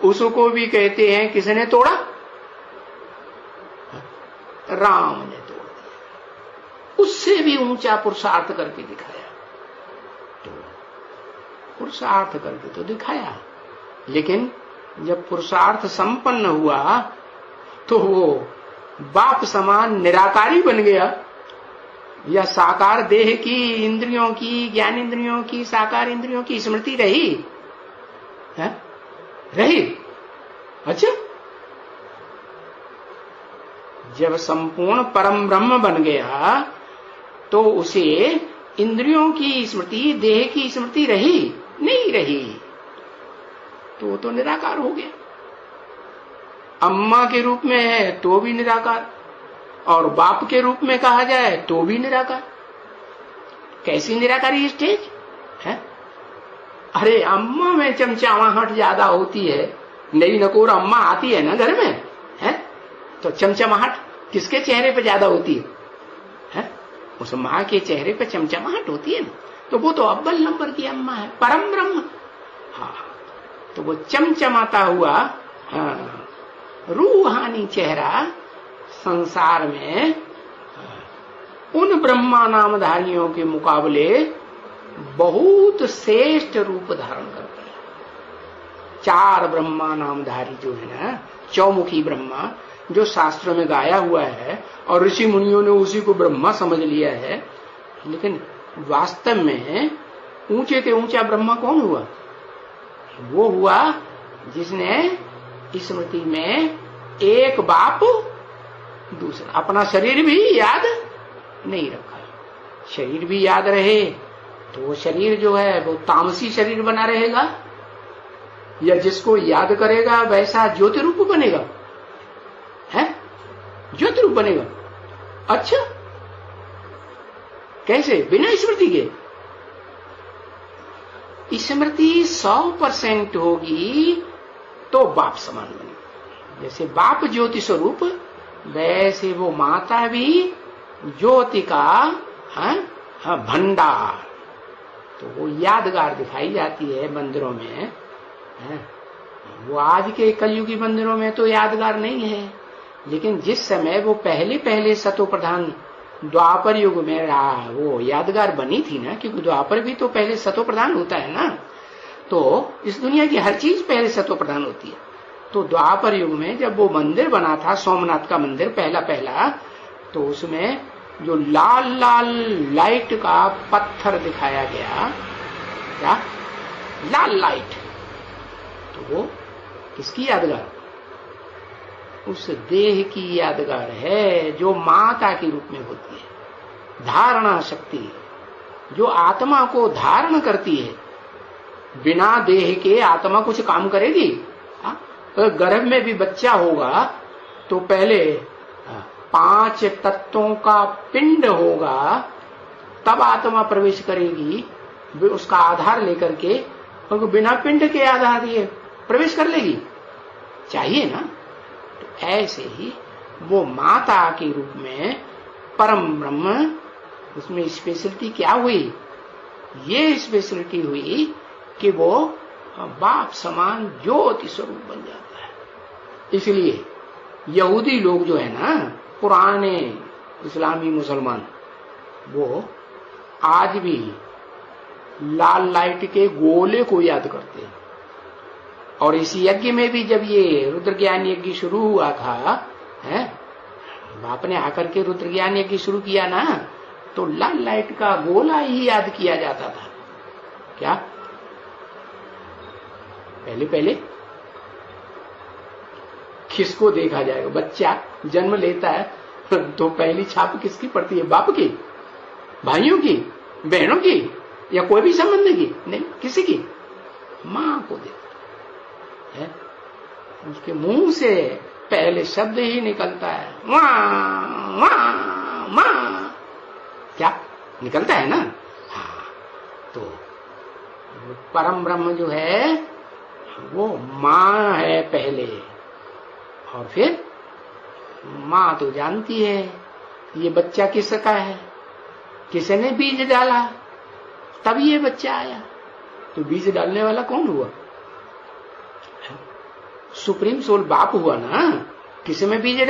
उसको भी कहते हैं किसने तोड़ा? राम ने तोड़ दिया। उससे भी ऊंचा पुरुषार्थ करके दिखाया। तो पुरुषार्थ करके तो दिखाया, लेकिन जब पुरुषार्थ संपन्न हुआ तो वो बाप समान निराकारी बन गया। या साकार देह की, इंद्रियों की, ज्ञान इंद्रियों की, साकार इंद्रियों की स्मृति रही है? रही। अच्छा, जब संपूर्ण परम ब्रह्म बन गया तो उसे इंद्रियों की स्मृति, देह की स्मृति रही? नहीं रही। तो वो तो निराकार हो गया। अम्मा के रूप में है तो भी निराकार, और बाप के रूप में कहा जाए तो भी निराकार। कैसी निराकारी स्टेज है? अरे अम्मा में चमचामाहट ज्यादा होती है, नई नकोर अम्मा आती है ना घर में, है तो चमचमाहट किसके चेहरे पे ज्यादा होती है? उस माँ के चेहरे पे चमचमाहट होती है ना। तो वो तो अव्वल नंबर की अम्मा है, परम ब्रह्म। हाँ, तो वो चमचमाता हुआ रूहानी चेहरा संसार में उन ब्रह्मा नामधारियों के मुकाबले बहुत श्रेष्ठ रूप धारण करता है। 4 ब्रह्मा नामधारी जो है ना, चौमुखी ब्रह्मा, जो शास्त्र में गाया हुआ है और ऋषि मुनियों ने उसी को ब्रह्मा समझ लिया है, लेकिन वास्तव में ऊंचे से ऊंचा ब्रह्मा कौन हुआ? वो हुआ जिसने स्मृति में एक बाप दूसरा, अपना शरीर भी याद नहीं रखा। शरीर भी याद रहे तो वो शरीर जो है वो तामसी शरीर बना रहेगा, या जिसको याद करेगा वैसा ज्योति रूप बनेगा? है, ज्योति रूप बनेगा। अच्छा, कैसे? बिना स्मृति के? स्मृति 100% होगी तो बाप समान बनेगा। जैसे बाप ज्योति स्वरूप, वैसे वो माता भी ज्योति का भंडार। तो वो यादगार दिखाई जाती है मंदिरों में, है? वो आज के कलयुगी मंदिरों में तो यादगार नहीं है, लेकिन जिस समय वो पहले सतो प्रधान द्वापर युग में रहा, वो यादगार बनी थी ना, क्योंकि द्वापर भी तो पहले सतो प्रधान होता है ना। तो इस दुनिया की हर चीज पहले सतो प्रधान होती है। तो द्वापर युग में जब वो मंदिर बना था, सोमनाथ का मंदिर पहला, तो उसमें जो लाल लाल लाइट का पत्थर दिखाया गया, क्या लाल लाइट, तो वो किसकी यादगार? उस देह की यादगार है जो माता के रूप में होती है। धारणा शक्ति जो आत्मा को धारण करती है। बिना देह के आत्मा कुछ काम करेगी? तो गर्भ में भी बच्चा होगा तो पहले 5 तत्वों का पिंड होगा, तब आत्मा प्रवेश करेगी उसका आधार लेकर के। क्योंकि बिना पिंड के आधार ये प्रवेश कर लेगी? चाहिए ना। तो ऐसे ही वो माता के रूप में परम ब्रह्म, उसमें स्पेशलिटी क्या हुई? ये स्पेशलिटी हुई कि वो बाप समान ज्योति स्वरूप बन जाता है। इसलिए यहूदी लोग जो है ना, पुराने इस्लामी मुसलमान, वो आज भी लाल लाइट के गोले को याद करते हैं। और इस यज्ञ में भी जब ये रुद्र ज्ञान यज्ञ शुरू हुआ था, है, बाप ने आकर के रुद्र ज्ञान यज्ञ शुरू किया ना, तो लाल लाइट का गोला ही याद किया जाता था। क्या? पहले किसको देखा जाएगा? बच्चा जन्म लेता है तो पहली छाप किसकी पड़ती है? बाप की, भाइयों की, बहनों की, या कोई भी संबंध की? नहीं, किसी की? मां को देखता है। उसके मुंह से पहले शब्द ही निकलता है, मां मां मां। क्या निकलता है ना? हाँ, तो परम ब्रह्म जो है वो मां है पहले, और फिर मां तो जानती है ये बच्चा किसका है, किसने बीज डाला, तब ये बच्चा आया। तो बीज डालने वाला कौन हुआ? सुप्रीम सोल बाप हुआ ना, किसी में बीज